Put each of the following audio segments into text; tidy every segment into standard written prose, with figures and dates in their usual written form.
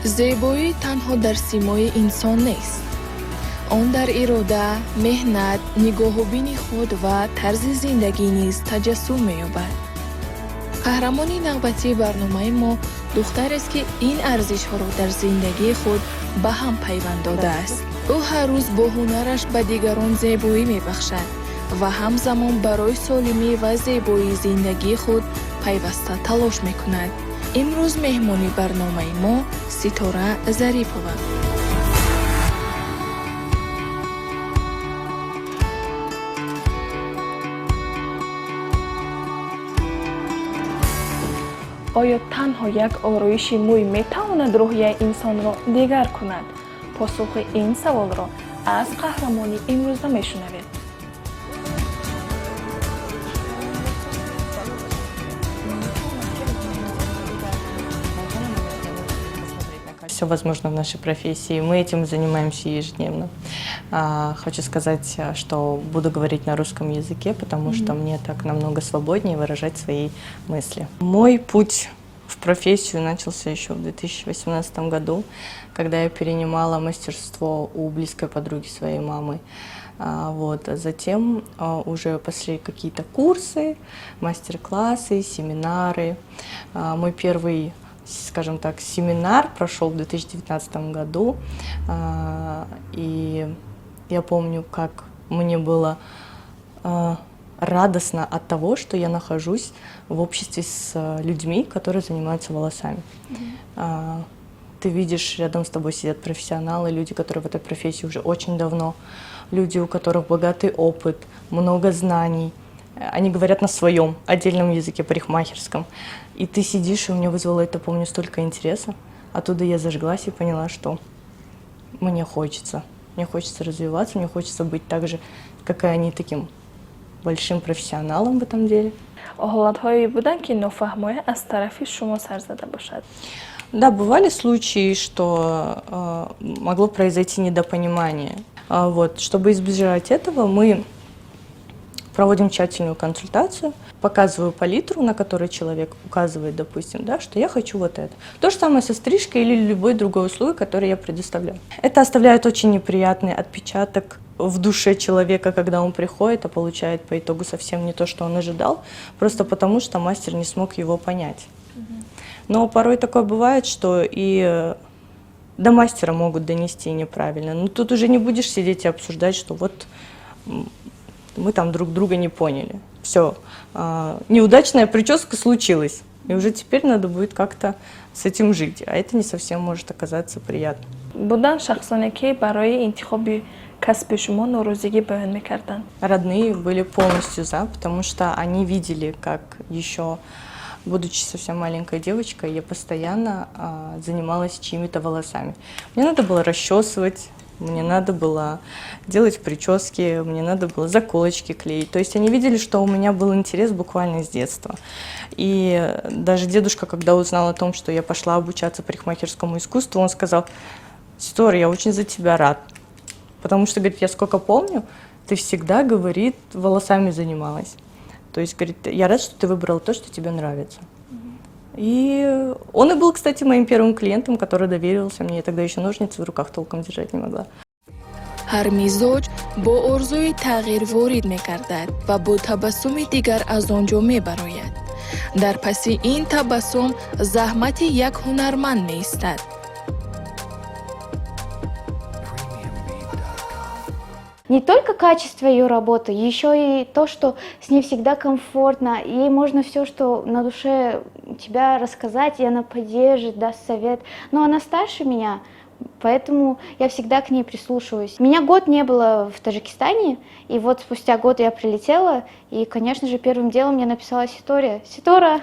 زیبایی تنها در سیمای انسان نیست. آن در اراده، مهنت، نگاه و بین خود و طرز زندگی نیز تجسم می‌یابد. قهرمان نوبتی برنامه ما دختر است که این ارزش‌ها را در زندگی خود به هم پیوند داده است. او هر روز با هنرش به دیگران زیبایی می‌بخشد و همزمان برای سالمی و زیبایی زندگی خود پیوسته تلاش می‌کند. امروز مهمانی برنامه ما ستاره ظریفова. آیا تنها یک آرایش موی میتواند روحیه انسان را دیگر کند؟ پاسخ این سوال را از قهرمانی امروز میشنوید. Все возможно в нашей профессии. Мы этим занимаемся ежедневно. Хочу сказать, что буду говорить на русском языке, потому что мне так намного свободнее выражать свои мысли. Мой путь в профессию начался еще в 2018 году, когда я перенимала мастерство у близкой подруги своей мамы. Затем уже пошли какие-то курсы, мастер-классы, семинары. Мой первый, скажем так, семинар прошел в 2019 году, и я помню, как мне было радостно от того, что я нахожусь в обществе с людьми, которые занимаются волосами. Ты видишь, рядом с тобой сидят профессионалы, люди, которые в этой профессии уже очень давно, люди, у которых богатый опыт, много знаний. Они говорят на своем отдельном языке парикмахерском. И ты сидишь, и у меня вызвало это, помню, столько интереса. Оттуда я зажглась и поняла, что мне хочется. Мне хочется развиваться, мне хочется быть так же, как и они, таким большим профессионалом в этом деле. حالت‌هایی буданд ки нофаҳмоӣ аз тарафи шумо сар зада бошад? Да, бывали случаи, что могло произойти недопонимание. Чтобы избежать этого, мы проводим тщательную консультацию, показываю палитру, на которой человек указывает, допустим, да, что я хочу вот это. То же самое со стрижкой или любой другой услугой, которую я предоставляю. Это оставляет очень неприятный отпечаток в душе человека, когда он приходит, а получает по итогу совсем не то, что он ожидал, просто потому что мастер не смог его понять. Но порой такое бывает, что и до мастера могут донести неправильно. Но тут уже не будешь сидеть и обсуждать, что вот мы там друг друга не поняли. Все, неудачная прическа случилась, и уже теперь надо будет как-то с этим жить, а это не совсем может оказаться приятно. Будан шахсоне ки барои интихоби касби шумо норозигӣ баён мекарданд? Родные были полностью за, потому что они видели, как еще, будучи совсем маленькой девочкой, я постоянно занималась чьими-то волосами. Мне надо было расчесывать, мне надо было делать прически, мне надо было заколочки клеить. То есть они видели, что у меня был интерес буквально с детства. И даже дедушка, когда узнал о том, что я пошла обучаться парикмахерскому искусству, он сказал: «Ситора, я очень за тебя рад. Потому что, говорит, я сколько помню, ты всегда, говорит, волосами занималась. То есть, говорит, я рад, что ты выбрала то, что тебе нравится». И он и был, кстати, моим первым клиентом, который доверился мне. Я тогда еще ножницы в руках толком держать не могла. ҳар мизоҷ бо орзуи тағйир ворид мекардад ва бо табассуми дигар аз он ҷо мебарояд. дар паси ин табассум заҳмати як ҳунарманд меистад. Не только качество ее работы, еще и то, что с ней всегда комфортно, ей можно все, что на душе тебя рассказать, и она поддержит, даст совет. Но она старше меня, поэтому я всегда к ней прислушиваюсь. Меня год не было в Таджикистане, и вот спустя год я прилетела, и, конечно же, первым делом мне написала Ситора: «Ситора,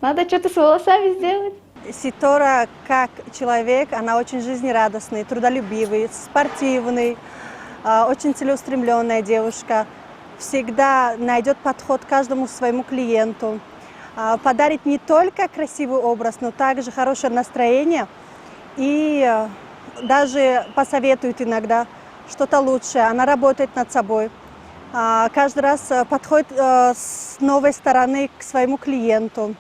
надо что-то с волосами сделать». Ситора, как человек, она очень жизнерадостный, трудолюбивый, спортивный, очень целеустремленная девушка, всегда найдет подход к каждому своему клиенту, подарит не только красивый образ, но также хорошее настроение и даже посоветует иногда что-то лучшее. Она работает над собой, каждый раз подходит с новой стороны к своему клиенту.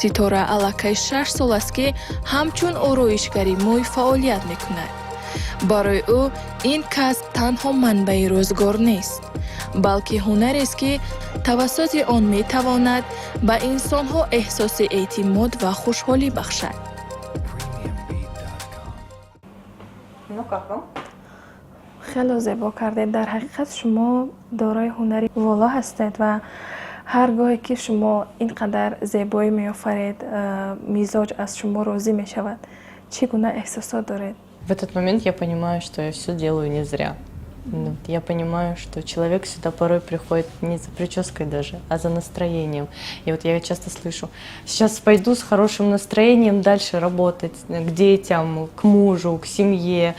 Ситора аллакай 6 сол аст ки ҳамчун ороишгари мӯй фаъолият мекунад. барои ӯ ин касб танҳо манбаи рӯзгор нест, балки ҳунарест ки тавассути он метавонад ба инсонҳо эҳсоси эътимод ва хушҳолӣ бахшад. Ну как вам? хеле зебо кардед. дар ҳақиқат шумо дорои ҳунари воло ҳастед ва ҳар гоҳе ки шумо ин қадар зебоӣ меофаред, мизоҷ аз шумо розӣ мешавад. Чӣ гуна эҳсосот доред? В этот момент я понимаю, что я все делаю не зря. Я понимаю, что человек сюда порой приходит не за прической даже, а за настроением. И вот я часто слышу: сейчас пойду с хорошим настроением дальше работать к детям, к мужу, к семье.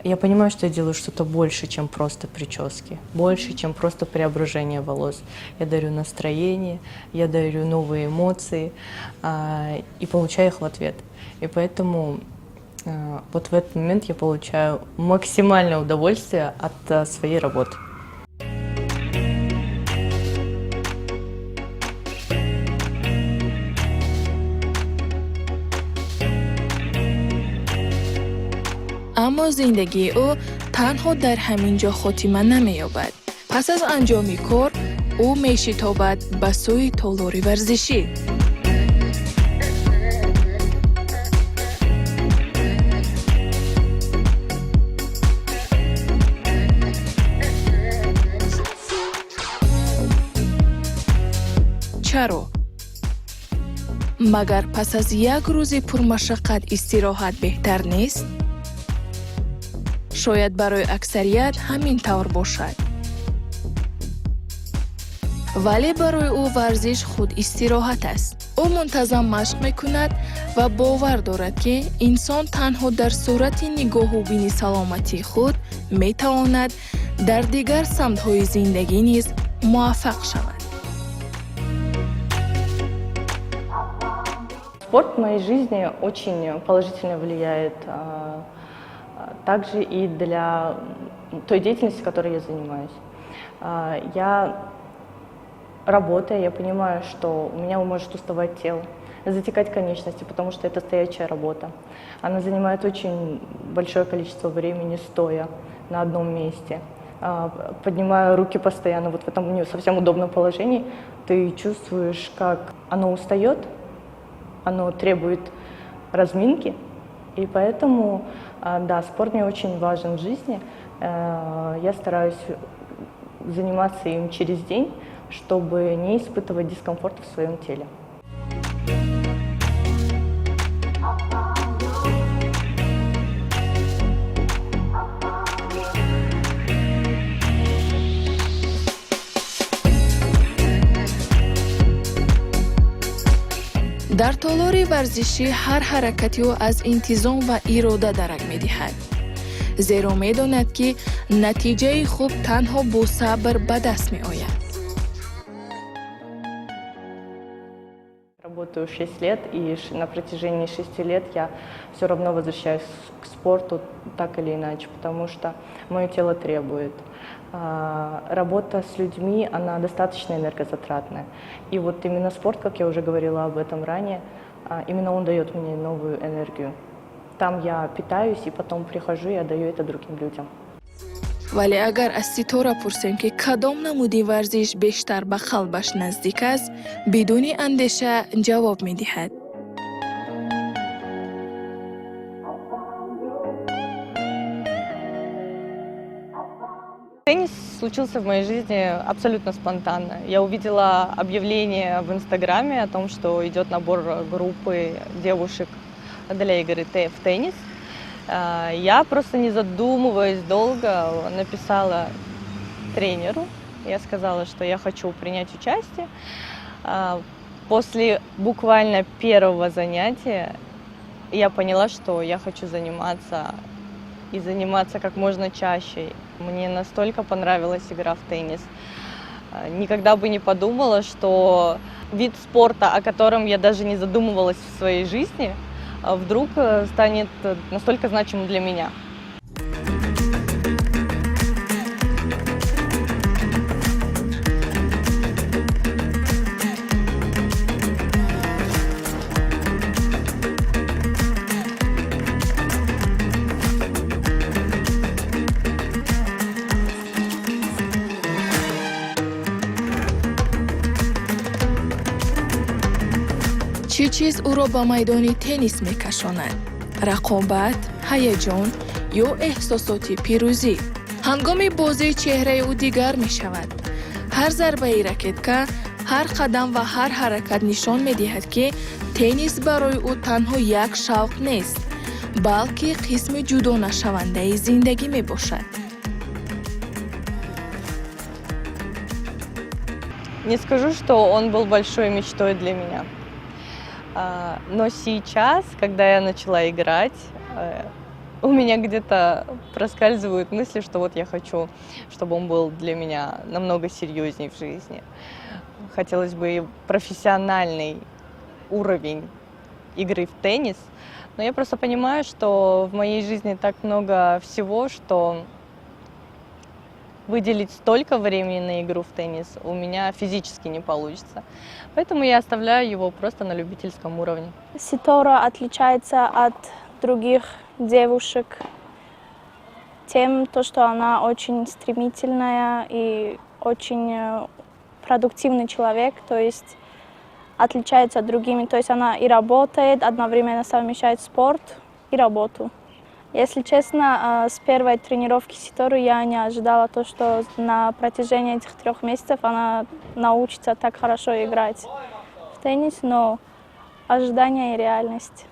Я понимаю, что я делаю что-то больше, чем просто прически, больше, чем просто преображение волос. Я дарю настроение, я дарю новые эмоции и получаю их в ответ. И поэтому вот в этот момент я получаю максимальное удовольствие от своей работы. аммо зиндагии ӯ танҳо дар ҳамин ҷо хотима намеёбад. пас аз анҷоми кор ӯ мешитобад ба сӯи толори варзишӣ. чаро? магар пас аз як рӯзи пурмашаққат истироҳат беҳтар нест? шояд барои аксарият ҳамин тавр бошад. вале барои ӯ варзиш худ истироҳат аст. ӯ мунтазам машқ мекунад ва бовар дорад, ки инсон танҳо дар сурати нигоҳубини саломатии худ метавонад дар дигар самтҳои зиндагӣ низ муваффақ шавад. Спорт в моей жизни очень положительно влияет также и для той деятельности, которой я занимаюсь. Я, работая, я понимаю, что у меня может уставать тело, затекать конечности, потому что это стоячая работа. Она занимает очень большое количество времени стоя на одном месте. Поднимая руки постоянно вот в этом не совсем удобном положении, ты чувствуешь, как оно устает, оно требует разминки, и поэтому, да, спорт мне очень важен в жизни. Я стараюсь заниматься им через день, чтобы не испытывать дискомфорта в своем теле. дар толори варзишӣ ҳар ҳаракати ӯ аз интизом ва ирода дарак медиҳад, зеро медонад, ки натиҷаи хуб танҳо бо сабр ба даст меояд. Работаю 6 лет, и на протяжении 6 лет я все равно возвращаюсь к спорту так или иначе, потому что мое тело требует. Работа с людьми, она достаточно энергозатратная. И вот именно спорт, как я уже говорила об этом ранее, именно он дает мне новую энергию. Там я питаюсь, и потом прихожу и отдаю это другим людям. вале агар аз Ситора пурсем, ки кадом намуди варзиш бештар ба қалбаш наздик аст, бидуни андеша ҷавоб медиҳад: Теннис случился в моей жизни абсолютно спонтанно. Я увидела объявление в Инстаграме о том, что идет набор группы девушек для игры в теннис. Я просто, не задумываясь долго, написала тренеру. Я сказала, что я хочу принять участие. После буквально первого занятия я поняла, что я хочу заниматься и заниматься как можно чаще. Мне настолько понравилась игра в теннис. Никогда бы не подумала, что вид спорта, о котором я даже не задумывалась в своей жизни, вдруг станет настолько значимым для меня. чӣ чиз ӯро ба майдони теннис мекашонад? Рақобат, ҳаяҷон ё эҳсосоти пирӯзӣ? ҳангоми бозӣ чеҳраи ӯ дигар мешавад. ҳар зарбаи ракетка, ҳар қадам ва ҳар ҳаракат нишон медиҳад, ки теннис барои ӯ танҳо як шавқ нест, балки қисми ҷудонашавандаи зиндагӣ мебошад. Не скажу, что он был большой мечтой для меня. Но сейчас, когда я начала играть, у меня где-то проскальзывают мысли, что вот я хочу, чтобы он был для меня намного серьезнее в жизни. Хотелось бы и профессиональный уровень игры в теннис. Но я просто понимаю, что в моей жизни так много всего, что выделить столько времени на игру в теннис у меня физически не получится. Поэтому я оставляю его просто на любительском уровне. Ситора отличается от других девушек тем, что она очень стремительная и очень продуктивный человек, то есть отличается от другими. То есть она и работает, одновременно совмещает спорт и работу. Если честно, с первой тренировки Ситоры я не ожидала то, что на протяжении этих 3 месяцев она научится так хорошо играть в теннис, но ожидание и реальность.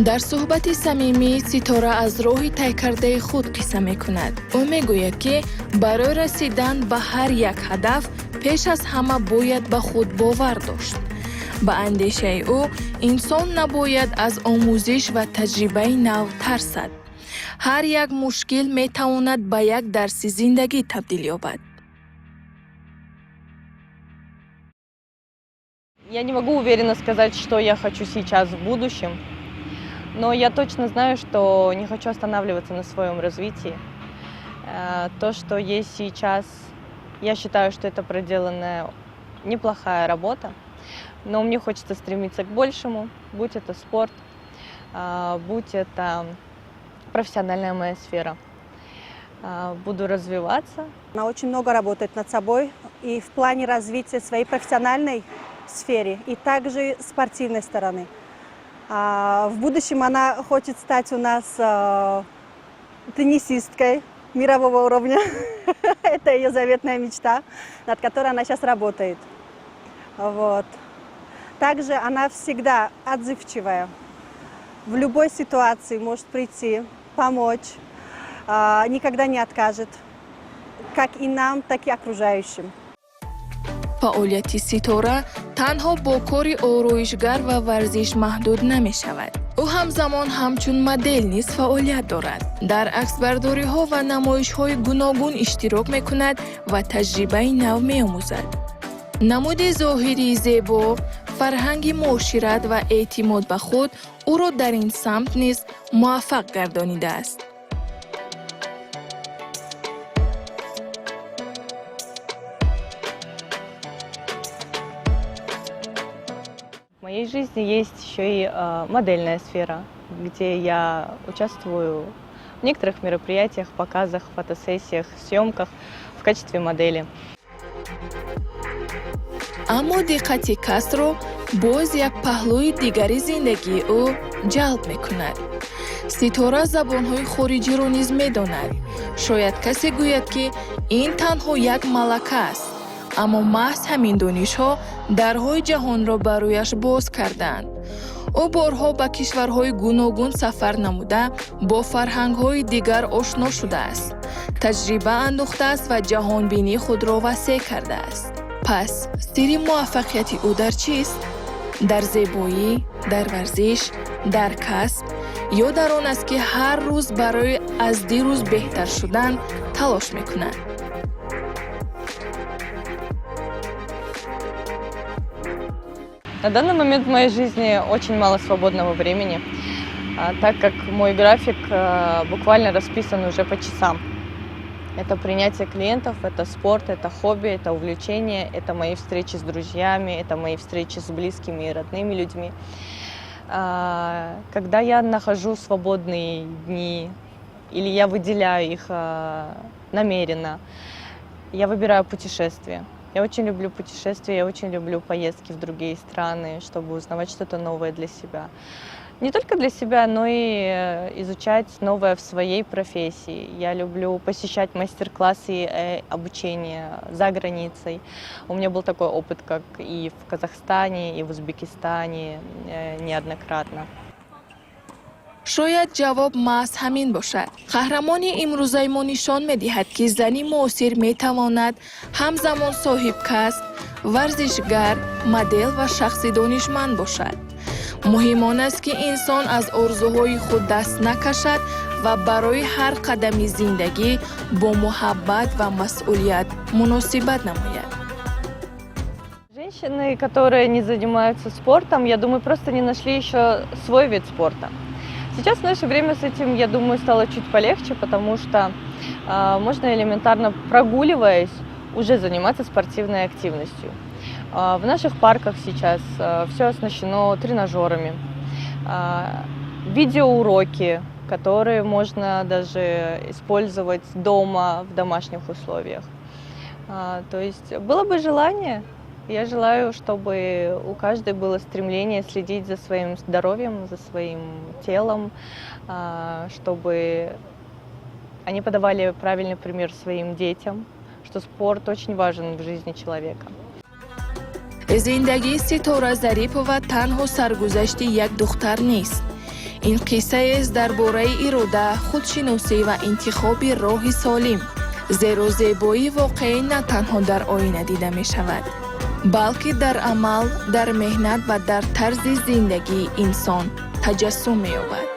дар суҳбати самимӣ Ситора аз роҳи тайкардаи худ қисса мекунад. ӯ мегӯяд, ки барои расидан ба ҳар як ҳадаф пеш аз ҳама бояд ба худ бовар дошт. ба андешаи ӯ инсон набояд аз омӯзиш ва таҷрибаи нав тарсад. ҳар як мушкил метавонад ба як дарси зиндагӣ табдил ёбад. Я не могу уверенно сказать, что я хочу сейчас в будущем. Но я точно знаю, что не хочу останавливаться на своем развитии. То, что есть сейчас, я считаю, что это проделанная неплохая работа, но мне хочется стремиться к большему, будь это спорт, будь это профессиональная моя сфера. Буду развиваться. Она очень много работает над собой и в плане развития своей профессиональной сферы, и также спортивной стороны. В будущем она хочет стать у нас теннисисткой мирового уровня. Это ее заветная мечта, над которой она сейчас работает. Вот. Также она всегда отзывчивая. В любой ситуации может прийти, помочь, никогда не откажет, как и нам, так и окружающим. фаъолияти Ситора танҳо бо кори ороишгар ва варзиш маҳдуд намешавад. ӯ ҳамзамон ҳамчун модел низ фаъолият дорад. дар аксбардориҳо ва намоишҳои гуногун иштирок мекунад ва таҷрибаи нав меомӯзад. намуди зоҳирии зебо, фарҳанги муошират ва эътимод ба худ ӯро дар ин самт низ муваффақ гардонидааст. В моей жизни есть еще и модельная сфера, где я участвую в некоторых мероприятиях, показах, фотосессиях, съемках в качестве модели. аммо диққати касро боз як паҳлӯи дигари зиндагии ӯ ҷалб мекунад. Ситора забонҳои хориҷиро низ медонад. шояд касе гӯяд, ки ин танҳо як малака аст, аммо маҳз ҳамин донишҳо дарҳои ҷаҳонро барояш боз карданд. ӯ борҳо ба кишварҳои гуногун сафар намуда, бо фарҳангҳои дигар ошно шудааст, таҷриба андохтааст ва ҷаҳонбинии худро васеъ кардааст. пас сирри муваффақияти ӯ дар чист? дар зебоӣ, дар варзиш, дар касб ё дар он аст, ки ҳар рӯз барои аз дирӯз беҳтар шудан талош мекунад? На данный момент в моей жизни очень мало свободного времени, так как мой график буквально расписан уже по часам. Это принятие клиентов, это спорт, это хобби, это увлечение, это мои встречи с друзьями, это мои встречи с близкими и родными людьми. Когда я нахожу свободные дни или я выделяю их намеренно. Я выбираю путешествия. Я очень люблю путешествия, я очень люблю поездки в другие страны, чтобы узнавать что-то новое для себя. Не только для себя, но и изучать новое в своей профессии. Я люблю посещать мастер-классы и обучение за границей. У меня был такой опыт, как и в Казахстане, и в Узбекистане неоднократно. шояд ҷавоб маҳз ҳамин бошад. қаҳрамони имрӯзаи мо нишон медиҳад, ки зани муосир метавонад ҳамзамон соҳибкасб, варзишгар, модел ва шахси донишманд бошад. муҳим он аст, ки инсон аз орзуҳои худ даст накашад ва барои ҳар қадами зиндагӣ бо муҳаббат ва масъулият муносибат намояд. Женщины, которые не занимаются спортом, я думаю, просто не нашли еще свой вид спорта. Сейчас в наше время с этим, я думаю, стало чуть полегче, потому что можно элементарно прогуливаясь уже заниматься спортивной активностью. В наших парках сейчас все оснащено тренажерами, видеоуроки, которые можно даже использовать дома в домашних условиях. То есть было бы желание. Я желаю, чтобы у каждой было стремление следить за своим здоровьем, за своим телом, чтобы они подавали правильный пример своим детям, что спорт очень важен в жизни человека. зиндагии Ситора Зарипова танҳо саргузашти як духтар нест. ин қиссаест дар бораи ирода, худшиносӣ ва интихоби роҳи солим. зеро зебоии воқеӣ на танҳо дар оина дида мешавад, балки дар амал, дар меҳнат ва дар тарзи зиндагии инсон таҷассум меёбад.